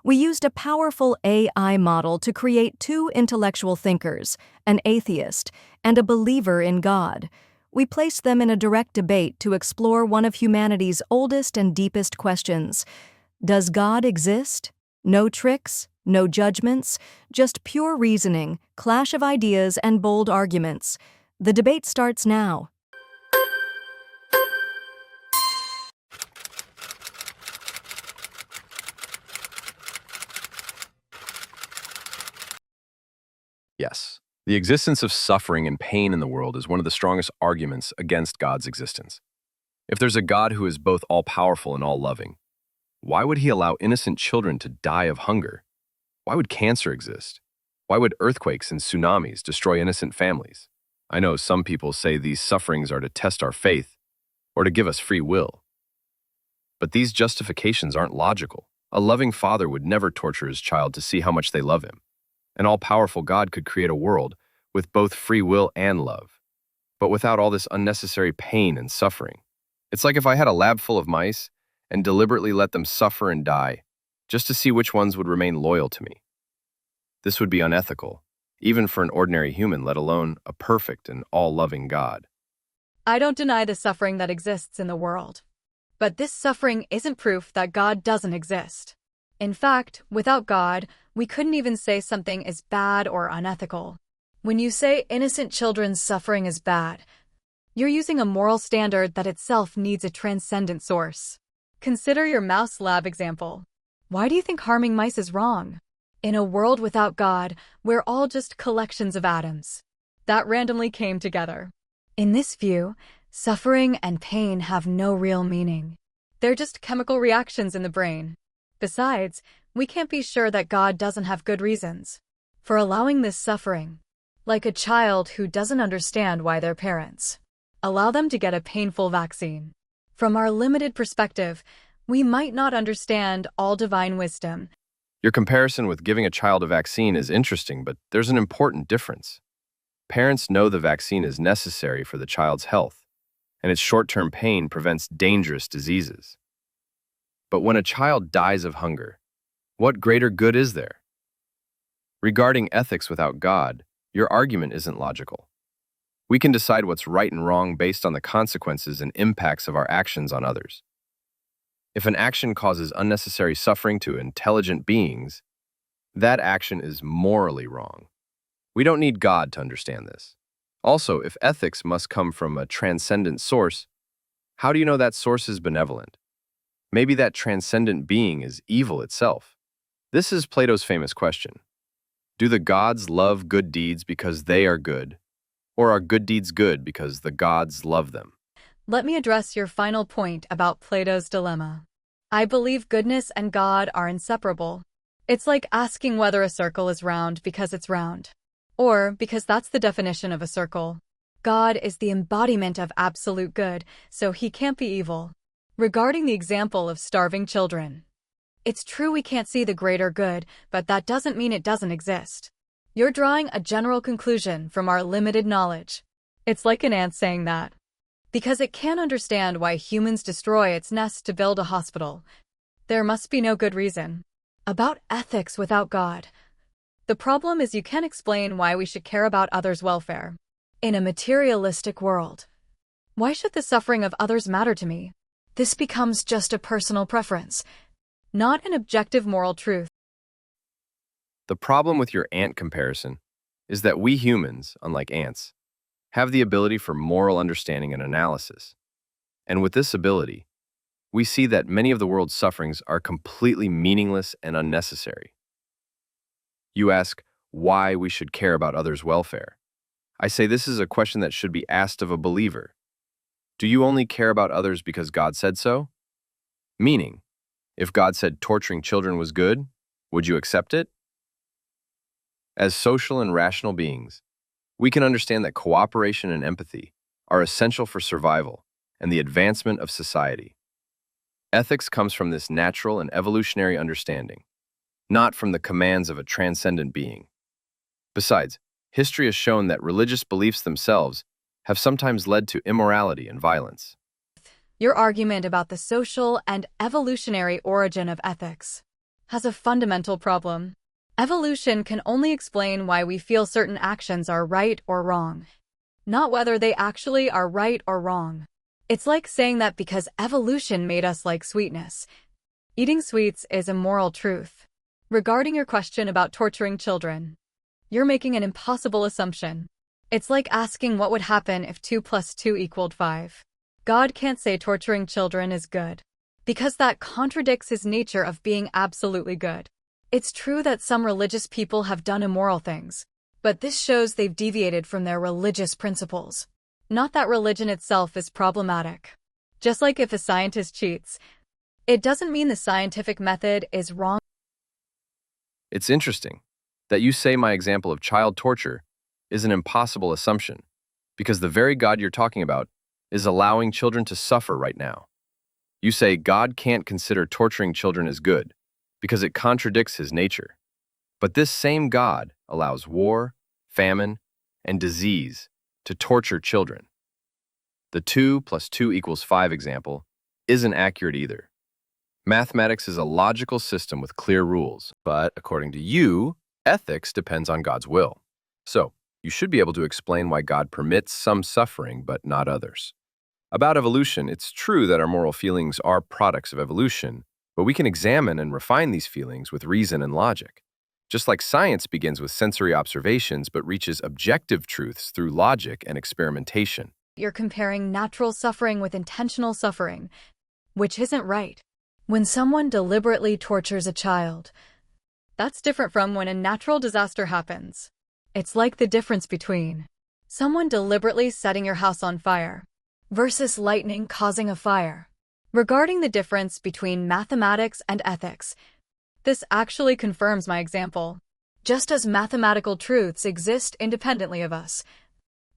We used a powerful AI model to create two intellectual thinkers, an atheist and a believer in God. We placed them in a direct debate to explore one of humanity's oldest and deepest questions. Does God exist? No tricks, no judgments, just pure reasoning, clash of ideas, and bold arguments. The debate starts now. Yes, the existence of suffering and pain in the world is one of the strongest arguments against God's existence. If there's a God who is both all-powerful and all-loving, why would he allow innocent children to die of hunger? Why would cancer exist? Why would earthquakes and tsunamis destroy innocent families? I know some people say these sufferings are to test our faith or to give us free will. But these justifications aren't logical. A loving father would never torture his child to see how much they love him. An all-powerful God could create a world with both free will and love, but without all this unnecessary pain and suffering. It's like if I had a lab full of mice and deliberately let them suffer and die, just to see which ones would remain loyal to me. This would be unethical, even for an ordinary human, let alone a perfect and all-loving God. I don't deny the suffering that exists in the world. But this suffering isn't proof that God doesn't exist. In fact, without God, we couldn't even say something is bad or unethical. When you say innocent children's suffering is bad, you're using a moral standard that itself needs a transcendent source. Consider your mouse lab example. Why do you think harming mice is wrong? In a world without God, we're all just collections of atoms that randomly came together. In this view, suffering and pain have no real meaning. They're just chemical reactions in the brain. Besides, we can't be sure that God doesn't have good reasons for allowing this suffering. Like a child who doesn't understand why their parents allow them to get a painful vaccine. From our limited perspective, we might not understand all divine wisdom. Your comparison with giving a child a vaccine is interesting, but there's an important difference. Parents know the vaccine is necessary for the child's health, and its short-term pain prevents dangerous diseases. But when a child dies of hunger, what greater good is there? Regarding ethics without God, your argument isn't logical. We can decide what's right and wrong based on the consequences and impacts of our actions on others. If an action causes unnecessary suffering to intelligent beings, that action is morally wrong. We don't need God to understand this. Also, if ethics must come from a transcendent source, how do you know that source is benevolent? Maybe that transcendent being is evil itself. This is Plato's famous question. Do the gods love good deeds because they are good, or are good deeds good because the gods love them? Let me address your final point about Plato's dilemma. I believe goodness and God are inseparable. It's like asking whether a circle is round because it's round, or because that's the definition of a circle. God is the embodiment of absolute good, so he can't be evil. Regarding the example of starving children, it's true we can't see the greater good, but that doesn't mean it doesn't exist. You're drawing a general conclusion from our limited knowledge. It's like an ant saying that because it can't understand why humans destroy its nest to build a hospital, there must be no good reason. About ethics without God, the problem is you can't explain why we should care about others' welfare. In a materialistic world, why should the suffering of others matter to me? This becomes just a personal preference, not an objective moral truth. The problem with your ant comparison is that we humans, unlike ants, have the ability for moral understanding and analysis. And with this ability, we see that many of the world's sufferings are completely meaningless and unnecessary. You ask why we should care about others' welfare. I say this is a question that should be asked of a believer. Do you only care about others because God said so? Meaning, if God said torturing children was good, would you accept it? As social and rational beings, we can understand that cooperation and empathy are essential for survival and the advancement of society. Ethics comes from this natural and evolutionary understanding, not from the commands of a transcendent being. Besides, history has shown that religious beliefs themselves have sometimes led to immorality and violence. Your argument about the social and evolutionary origin of ethics has a fundamental problem. Evolution can only explain why we feel certain actions are right or wrong, not whether they actually are right or wrong. It's like saying that because evolution made us like sweetness, eating sweets is a moral truth. Regarding your question about torturing children, you're making an impossible assumption. It's like asking what would happen if 2 plus 2 equaled 5. God can't say torturing children is good, because that contradicts his nature of being absolutely good. It's true that some religious people have done immoral things, but this shows they've deviated from their religious principles. Not that religion itself is problematic. Just like if a scientist cheats, it doesn't mean the scientific method is wrong. It's interesting that you say my example of child torture is an impossible assumption, because the very God you're talking about is allowing children to suffer right now. You say God can't consider torturing children as good, because it contradicts his nature. But this same God allows war, famine, and disease to torture children. The 2 plus 2 equals 5 example isn't accurate either. Mathematics is a logical system with clear rules, but according to you, ethics depends on God's will. So, you should be able to explain why God permits some suffering but not others. About evolution, it's true that our moral feelings are products of evolution, but we can examine and refine these feelings with reason and logic. Just like science begins with sensory observations but reaches objective truths through logic and experimentation. You're comparing natural suffering with intentional suffering, which isn't right. When someone deliberately tortures a child, that's different from when a natural disaster happens. It's like the difference between someone deliberately setting your house on fire versus lightning causing a fire. Regarding the difference between mathematics and ethics, this actually confirms my example. Just as mathematical truths exist independently of us,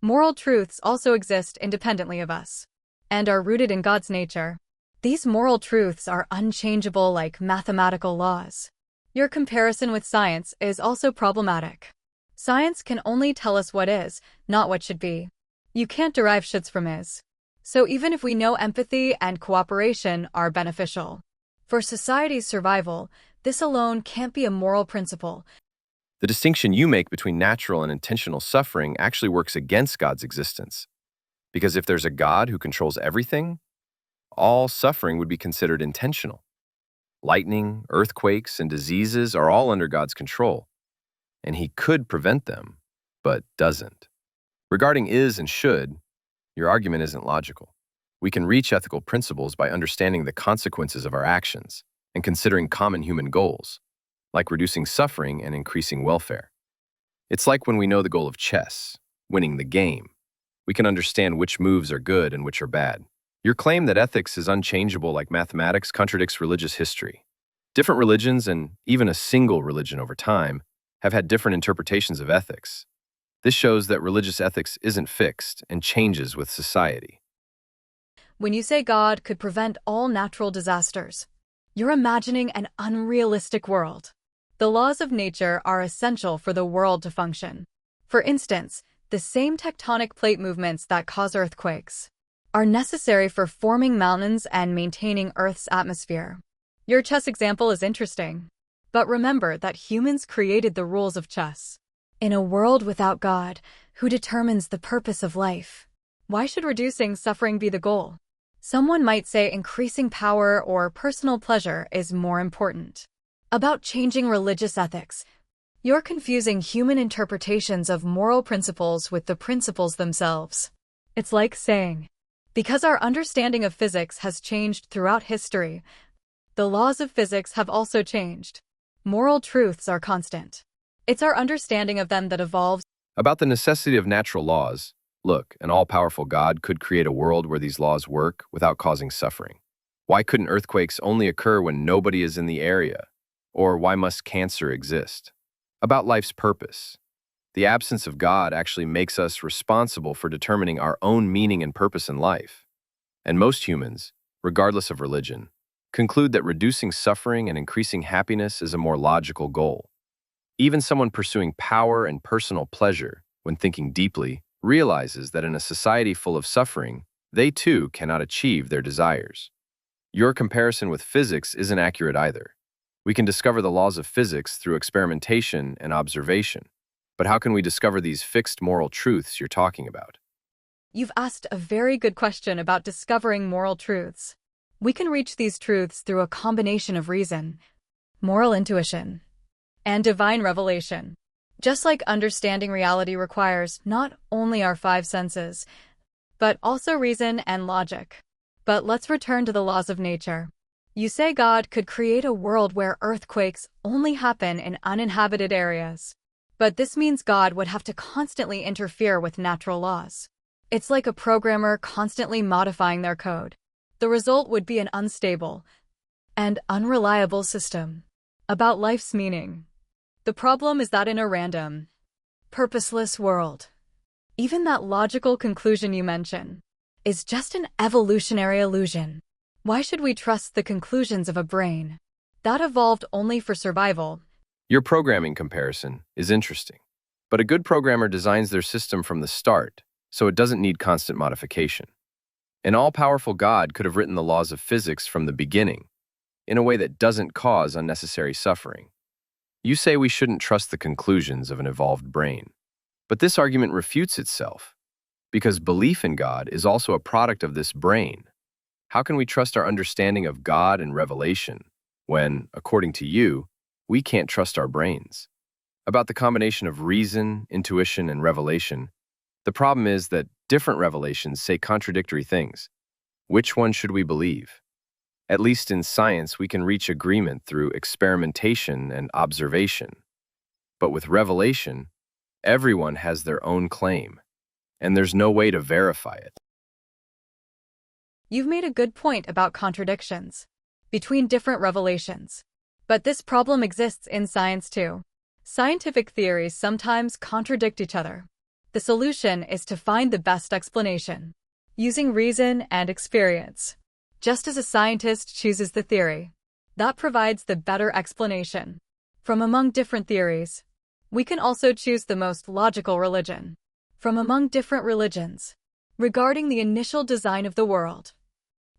moral truths also exist independently of us and are rooted in God's nature. These moral truths are unchangeable like mathematical laws. Your comparison with science is also problematic. Science can only tell us what is, not what should be. You can't derive shoulds from is. So even if we know empathy and cooperation are beneficial for society's survival, this alone can't be a moral principle. The distinction you make between natural and intentional suffering actually works against God's existence. Because if there's a God who controls everything, all suffering would be considered intentional. Lightning, earthquakes, and diseases are all under God's control, and he could prevent them, but doesn't. Regarding is and should, your argument isn't logical. We can reach ethical principles by understanding the consequences of our actions and considering common human goals, like reducing suffering and increasing welfare. It's like when we know the goal of chess, winning the game. We can understand which moves are good and which are bad. Your claim that ethics is unchangeable like mathematics contradicts religious history. Different religions, and even a single religion over time, have had different interpretations of ethics. This shows that religious ethics isn't fixed and changes with society. When you say God could prevent all natural disasters, you're imagining an unrealistic world. The laws of nature are essential for the world to function. For instance, the same tectonic plate movements that cause earthquakes are necessary for forming mountains and maintaining Earth's atmosphere. Your chess example is interesting, but remember that humans created the rules of chess. In a world without God, who determines the purpose of life, why should reducing suffering be the goal? Someone might say increasing power or personal pleasure is more important. About changing religious ethics, you're confusing human interpretations of moral principles with the principles themselves. It's like saying, because our understanding of physics has changed throughout history, the laws of physics have also changed. Moral truths are constant. It's our understanding of them that evolves. About the necessity of natural laws, look, an all-powerful God could create a world where these laws work without causing suffering. Why couldn't earthquakes only occur when nobody is in the area? Or why must cancer exist? About life's purpose. The absence of God actually makes us responsible for determining our own meaning and purpose in life. And most humans, regardless of religion, conclude that reducing suffering and increasing happiness is a more logical goal. Even someone pursuing power and personal pleasure, when thinking deeply, realizes that in a society full of suffering, they too cannot achieve their desires. Your comparison with physics isn't accurate either. We can discover the laws of physics through experimentation and observation. But how can we discover these fixed moral truths you're talking about? You've asked a very good question about discovering moral truths. We can reach these truths through a combination of reason, moral intuition, and divine revelation. Just like understanding reality requires not only our five senses, but also reason and logic. But let's return to the laws of nature. You say God could create a world where earthquakes only happen in uninhabited areas. But this means God would have to constantly interfere with natural laws. It's like a programmer constantly modifying their code. The result would be an unstable and unreliable system. About life's meaning. The problem is that in a random, purposeless world, even that logical conclusion you mention is just an evolutionary illusion. Why should we trust the conclusions of a brain that evolved only for survival? Your programming comparison is interesting, but a good programmer designs their system from the start, so it doesn't need constant modification. An all-powerful God could have written the laws of physics from the beginning, in a way that doesn't cause unnecessary suffering. You say we shouldn't trust the conclusions of an evolved brain, but this argument refutes itself, because belief in God is also a product of this brain. How can we trust our understanding of God and revelation when, according to you, we can't trust our brains? About the combination of reason, intuition, and revelation, the problem is that different revelations say contradictory things. Which one should we believe? At least in science, we can reach agreement through experimentation and observation. But with revelation, everyone has their own claim, and there's no way to verify it. You've made a good point about contradictions between different revelations. But this problem exists in science too. Scientific theories sometimes contradict each other. The solution is to find the best explanation, using reason and experience. Just as a scientist chooses the theory that provides the better explanation from among different theories, we can also choose the most logical religion from among different religions. Regarding the initial design of the world,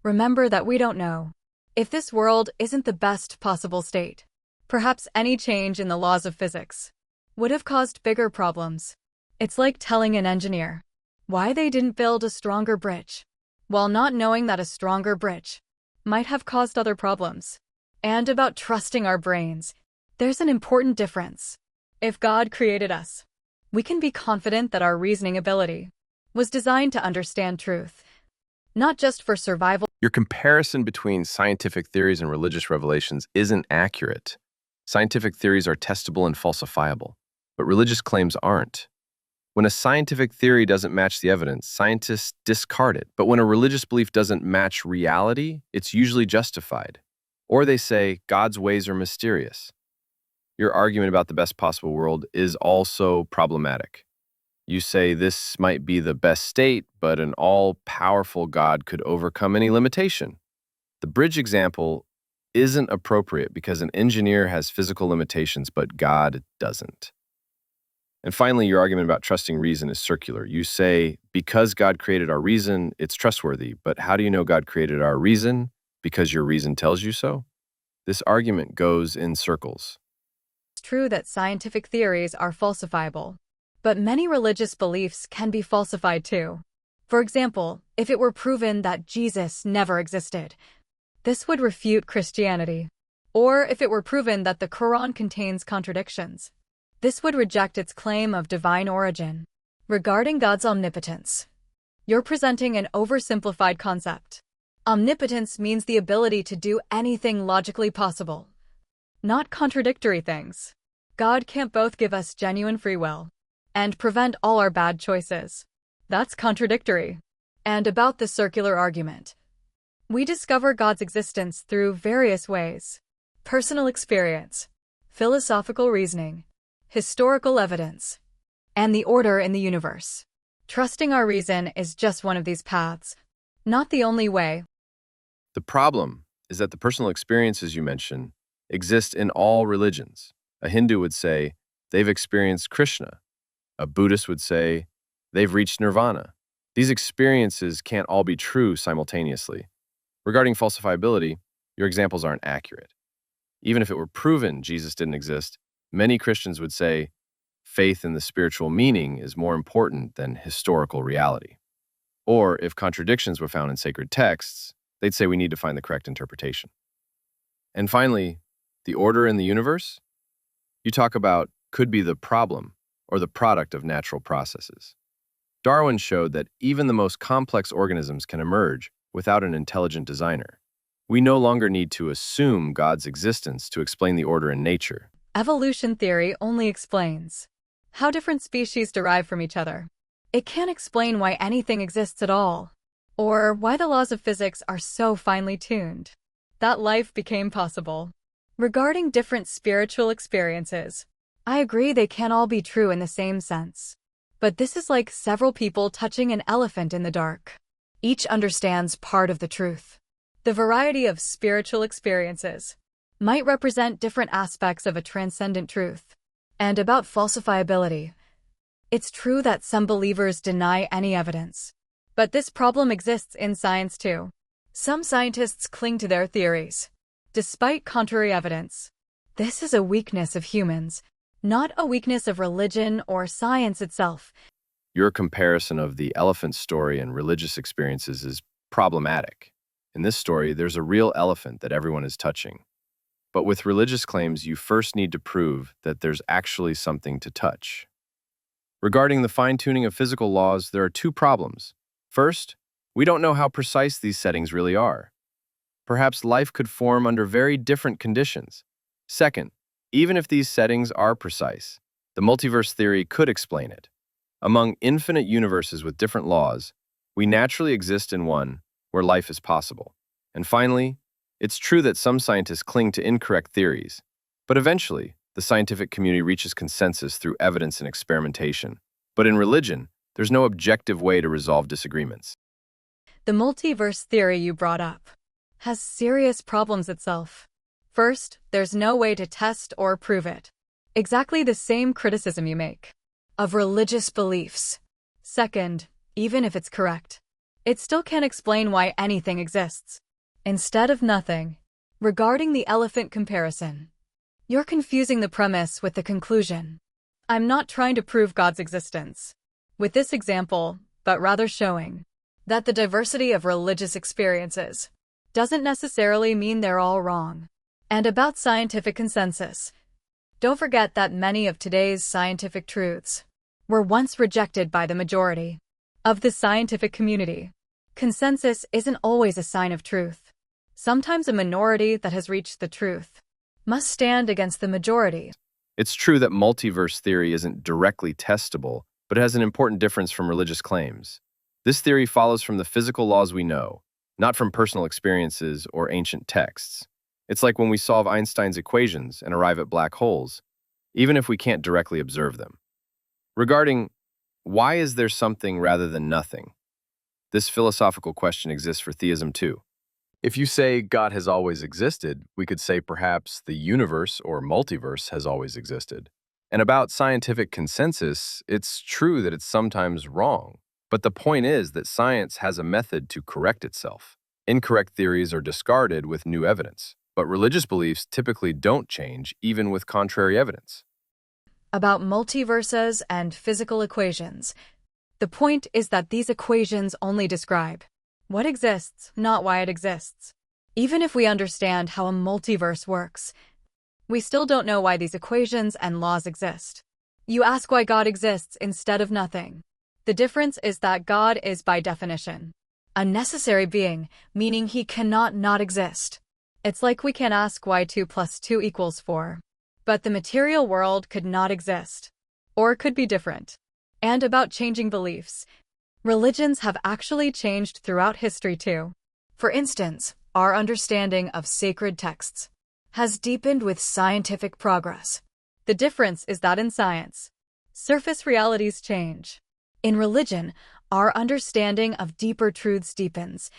remember that we don't know if this world isn't the best possible state. Perhaps any change in the laws of physics would have caused bigger problems. It's like telling an engineer why they didn't build a stronger bridge, while not knowing that a stronger bridge might have caused other problems. And about trusting our brains, there's an important difference. If God created us, we can be confident that our reasoning ability was designed to understand truth, not just for survival. Your comparison between scientific theories and religious revelations isn't accurate. Scientific theories are testable and falsifiable, but religious claims aren't. When a scientific theory doesn't match the evidence, scientists discard it. But when a religious belief doesn't match reality, it's usually justified. Or they say, God's ways are mysterious. Your argument about the best possible world is also problematic. You say this might be the best state, but an all-powerful God could overcome any limitation. The bridge example isn't appropriate because an engineer has physical limitations, but God doesn't. And finally, your argument about trusting reason is circular. You say, because God created our reason, it's trustworthy. But how do you know God created our reason? Because your reason tells you so? This argument goes in circles. It's true that scientific theories are falsifiable, but many religious beliefs can be falsified too. For example, if it were proven that Jesus never existed, this would refute Christianity. Or if it were proven that the Quran contains contradictions, this would reject its claim of divine origin. Regarding God's omnipotence, you're presenting an oversimplified concept. Omnipotence means the ability to do anything logically possible, not contradictory things. God can't both give us genuine free will and prevent all our bad choices. That's contradictory. And about the circular argument, we discover God's existence through various ways: personal experience, philosophical reasoning, historical evidence, and the order in the universe. Trusting our reason is just one of these paths, not the only way. The problem is that the personal experiences you mention exist in all religions. A Hindu would say they've experienced Krishna. A Buddhist would say they've reached nirvana. These experiences can't all be true simultaneously. Regarding falsifiability, your examples aren't accurate. Even if it were proven Jesus didn't exist, many Christians would say faith in the spiritual meaning is more important than historical reality. Or if contradictions were found in sacred texts, they'd say we need to find the correct interpretation. And finally, the order in the universe you talk about could be the problem or the product of natural processes. Darwin showed that even the most complex organisms can emerge without an intelligent designer. We no longer need to assume God's existence to explain the order in nature. Evolution theory only explains how different species derive from each other. It can't explain why anything exists at all, or why the laws of physics are so finely tuned that life became possible. Regarding different spiritual experiences, I agree they can't all be true in the same sense. But this is like several people touching an elephant in the dark. Each understands part of the truth. The variety of spiritual experiences might represent different aspects of a transcendent truth. And about falsifiability, it's true that some believers deny any evidence. But this problem exists in science too. Some scientists cling to their theories, despite contrary evidence. This is a weakness of humans, not a weakness of religion or science itself. Your comparison of the elephant story and religious experiences is problematic. In this story, there's a real elephant that everyone is touching. But with religious claims, you first need to prove that there's actually something to touch. Regarding the fine-tuning of physical laws, there are two problems. First, we don't know how precise these settings really are. Perhaps life could form under very different conditions. Second, even if these settings are precise, the multiverse theory could explain it. Among infinite universes with different laws, we naturally exist in one where life is possible. And finally, it's true that some scientists cling to incorrect theories, but eventually, the scientific community reaches consensus through evidence and experimentation. But in religion, there's no objective way to resolve disagreements. The multiverse theory you brought up has serious problems itself. First, there's no way to test or prove it. Exactly the same criticism you make of religious beliefs. Second, even if it's correct, it still can't explain why anything exists instead of nothing. Regarding the elephant comparison, you're confusing the premise with the conclusion. I'm not trying to prove God's existence with this example, but rather showing that the diversity of religious experiences doesn't necessarily mean they're all wrong. And about scientific consensus, don't forget that many of today's scientific truths were once rejected by the majority of the scientific community. Consensus isn't always a sign of truth. Sometimes a minority that has reached the truth must stand against the majority. It's true that multiverse theory isn't directly testable, but has an important difference from religious claims. This theory follows from the physical laws we know, not from personal experiences or ancient texts. It's like when we solve Einstein's equations and arrive at black holes, even if we can't directly observe them. Regarding why is there something rather than nothing, this philosophical question exists for theism too. If you say God has always existed, we could say perhaps the universe or multiverse has always existed. And about scientific consensus, it's true that it's sometimes wrong. But the point is that science has a method to correct itself. Incorrect theories are discarded with new evidence. But religious beliefs typically don't change, even with contrary evidence. About multiverses and physical equations, the point is that these equations only describe what exists, not why it exists. Even if we understand how a multiverse works, we still don't know why these equations and laws exist. You ask why God exists instead of nothing. The difference is that God is, by definition, a necessary being, meaning he cannot not exist. It's like we can ask why 2 + 2 = 4. But the material world could not exist, or could be different. And about changing beliefs, religions have actually changed throughout history too. For instance, our understanding of sacred texts has deepened with scientific progress. The difference is that in science, surface realities change. In religion, our understanding of deeper truths deepens.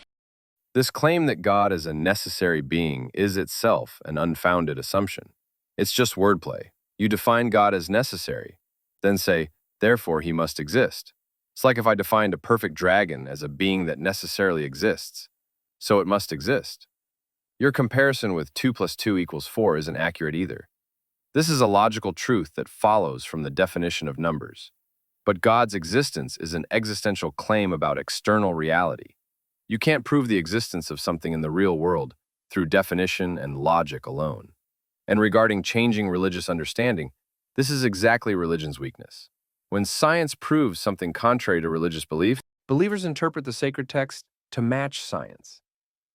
This claim that God is a necessary being is itself an unfounded assumption. It's just wordplay. You define God as necessary, then say, therefore he must exist. It's like if I defined a perfect dragon as a being that necessarily exists, so it must exist. Your comparison with 2 plus 2 equals 4 isn't accurate either. This is a logical truth that follows from the definition of numbers. But God's existence is an existential claim about external reality. You can't prove the existence of something in the real world through definition and logic alone. And regarding changing religious understanding, this is exactly religion's weakness. When science proves something contrary to religious belief, believers interpret the sacred text to match science.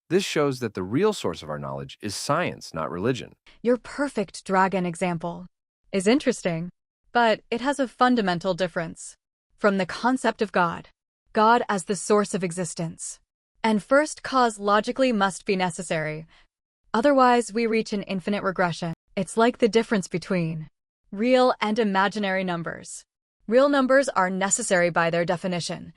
This shows that the real source of our knowledge is science, not religion. Your perfect dragon example is interesting, but it has a fundamental difference from the concept of God. God as the source of existence. And first cause logically must be necessary. Otherwise, we reach an infinite regression. It's like the difference between real and imaginary numbers. Real numbers are necessary by their definition.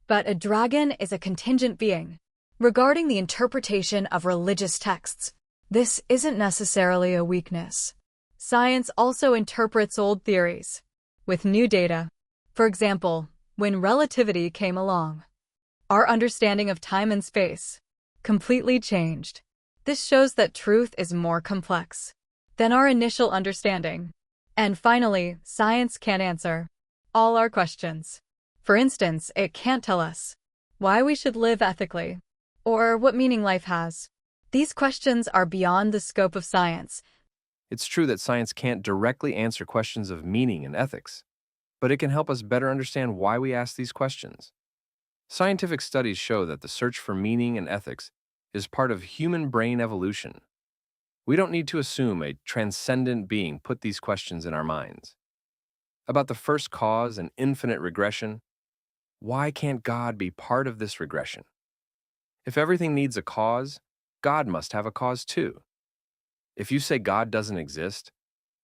But a dragon is a contingent being. Regarding the interpretation of religious texts, this isn't necessarily a weakness. Science also interprets old theories with new data. For example, when relativity came along, our understanding of time and space completely changed. This shows that truth is more complex than our initial understanding. And finally, science can't answer all our questions. For instance, it can't tell us why we should live ethically or what meaning life has. These questions are beyond the scope of science. It's true that science can't directly answer questions of meaning and ethics, but it can help us better understand why we ask these questions. Scientific studies show that the search for meaning and ethics is part of human brain evolution. We don't need to assume a transcendent being put these questions in our minds. About the first cause and infinite regression, why can't God be part of this regression? If everything needs a cause, God must have a cause too. If you say God doesn't exist,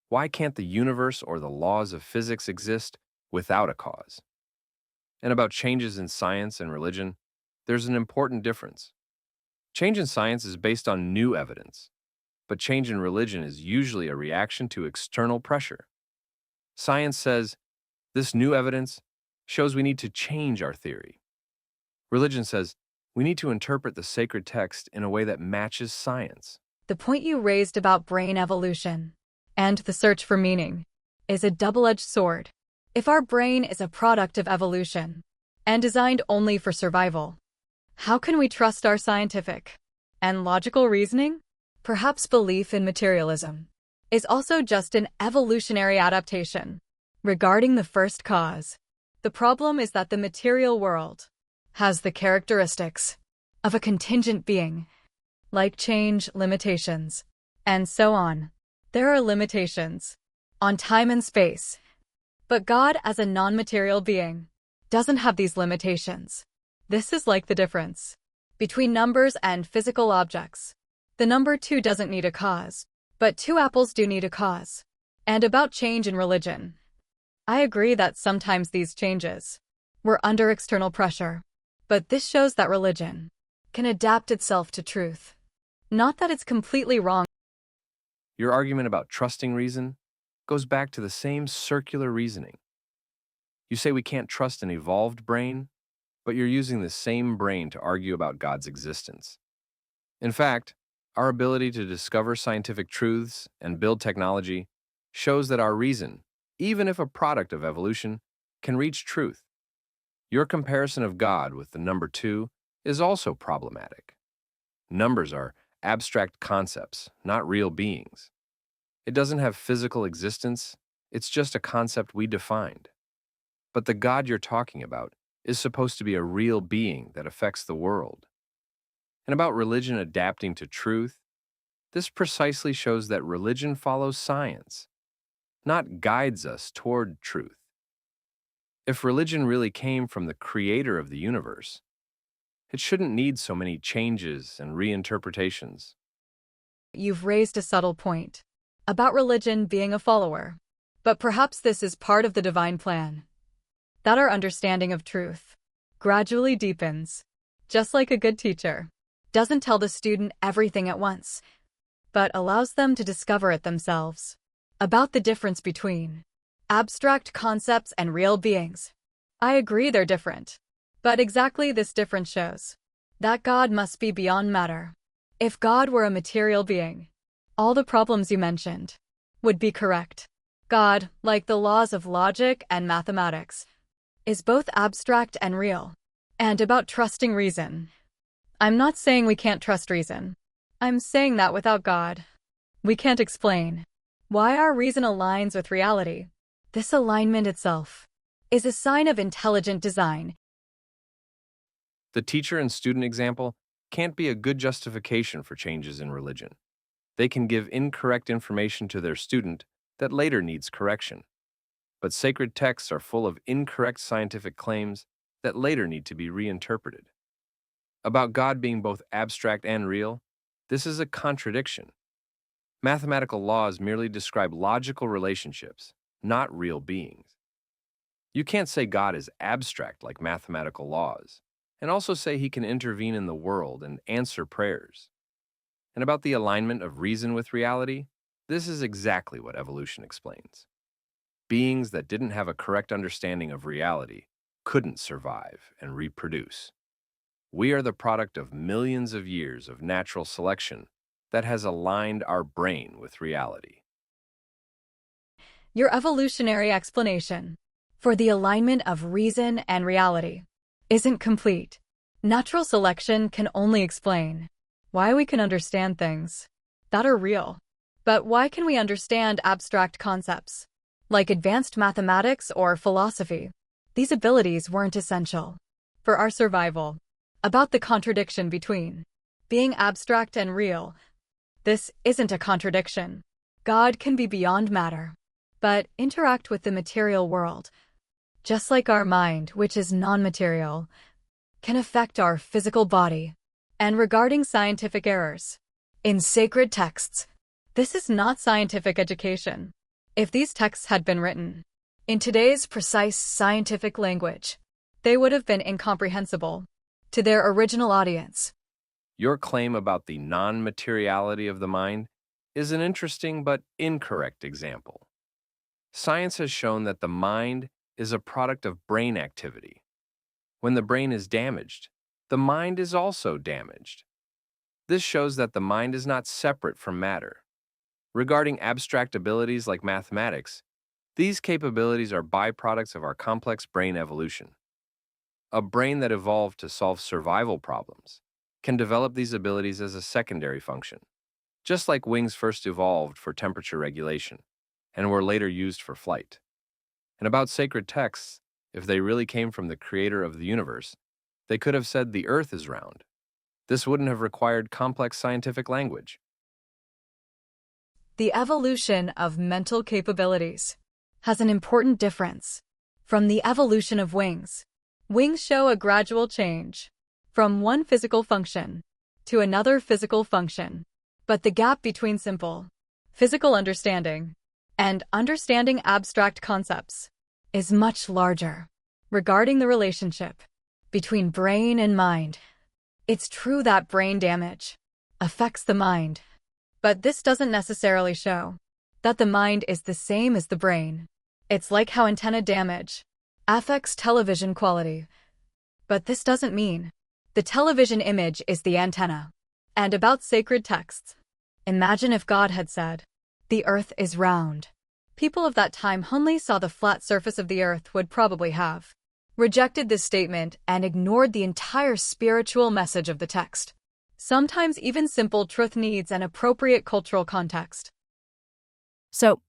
why can't the universe or the laws of physics exist without a cause? And about changes in science and religion, there's an important difference. Change in science is based on new evidence, but change in religion is usually a reaction to external pressure. Science says, this new evidence shows we need to change our theory. Religion says, we need to interpret the sacred text in a way that matches science. The point you raised about brain evolution and the search for meaning is a double-edged sword. If our brain is a product of evolution and designed only for survival, how can we trust our scientific and logical reasoning? Perhaps belief in materialism is also just an evolutionary adaptation. Regarding the first cause, the problem is that the material world has the characteristics of a contingent being, like change, limitations, and so on. There are limitations on time and space, but God as a non-material being doesn't have these limitations. This is like the difference between numbers and physical objects. The number 2 doesn't need a cause, but 2 apples do need a cause. And about change in religion, I agree that sometimes these changes were under external pressure. But this shows that religion can adapt itself to truth. Not that it's completely wrong. Your argument about trusting reason goes back to the same circular reasoning. You say we can't trust an evolved brain, but you're using the same brain to argue about God's existence. In fact, our ability to discover scientific truths and build technology shows that our reason, even if a product of evolution, can reach truth. Your comparison of God with the number 2 is also problematic. Numbers are abstract concepts, not real beings. It doesn't have physical existence, it's just a concept we defined. But the God you're talking about is supposed to be a real being that affects the world. And about religion adapting to truth, this precisely shows that religion follows science, not guides us toward truth. If religion really came from the creator of the universe, it shouldn't need so many changes and reinterpretations. You've raised a subtle point about religion being a follower, but perhaps this is part of the divine plan. That our understanding of truth gradually deepens, just like a good teacher doesn't tell the student everything at once, but allows them to discover it themselves. About the difference between abstract concepts and real beings, I agree they're different, but exactly this difference shows that God must be beyond matter If God were a material being, all the problems you mentioned would be correct. God, like the laws of logic and mathematics, is both abstract and real, and about trusting reason. I'm not saying we can't trust reason. I'm saying that without God, we can't explain why our reason aligns with reality. This alignment itself is a sign of intelligent design. The teacher and student example can't be a good justification for changes in religion. They can give incorrect information to their student that later needs correction. But sacred texts are full of incorrect scientific claims that later need to be reinterpreted. About God being both abstract and real, this is a contradiction. Mathematical laws merely describe logical relationships, not real beings. You can't say God is abstract like mathematical laws, and also say he can intervene in the world and answer prayers. And about the alignment of reason with reality, this is exactly what evolution explains. Beings that didn't have a correct understanding of reality couldn't survive and reproduce. We are the product of millions of years of natural selection that has aligned our brain with reality. Your evolutionary explanation for the alignment of reason and reality isn't complete. Natural selection can only explain why we can understand things that are real. But why can we understand abstract concepts, like advanced mathematics or philosophy? These abilities weren't essential for our survival. About the contradiction between being abstract and real, this isn't a contradiction. God can be beyond matter, but interact with the material world, just like our mind, which is non-material, can affect our physical body. And regarding scientific errors in sacred texts, this is not scientific education. If these texts had been written in today's precise scientific language, they would have been incomprehensible to their original audience. Your claim about the non-materiality of the mind is an interesting but incorrect example. Science has shown that the mind is a product of brain activity. When the brain is damaged, the mind is also damaged. This shows that the mind is not separate from matter. Regarding abstract abilities like mathematics, these capabilities are byproducts of our complex brain evolution. A brain that evolved to solve survival problems can develop these abilities as a secondary function, just like wings first evolved for temperature regulation and were later used for flight. And about sacred texts, if they really came from the creator of the universe, they could have said the earth is round. This wouldn't have required complex scientific language. The evolution of mental capabilities has an important difference from the evolution of wings. Wings show a gradual change from one physical function to another physical function, but the gap between simple physical understanding and understanding abstract concepts is much larger. Regarding the relationship between brain and mind, it's true that brain damage affects the mind, but this doesn't necessarily show that the mind is the same as the brain. It's like how antenna damage affects television quality, but this doesn't mean the television image is the antenna. And about sacred texts, imagine if God had said, "The earth is round." People of that time only saw the flat surface of the earth would probably have rejected this statement and ignored the entire spiritual message of the text. Sometimes even simple truth needs an appropriate cultural context. So,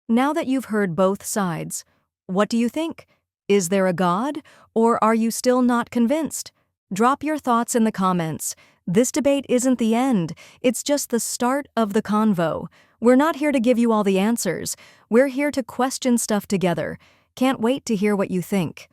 now that you've heard both sides, what do you think? Is there a God, or are you still not convinced? Drop your thoughts in the comments. This debate isn't the end, it's just the start of the convo. We're not here to give you all the answers. We're here to question stuff together. Can't wait to hear what you think.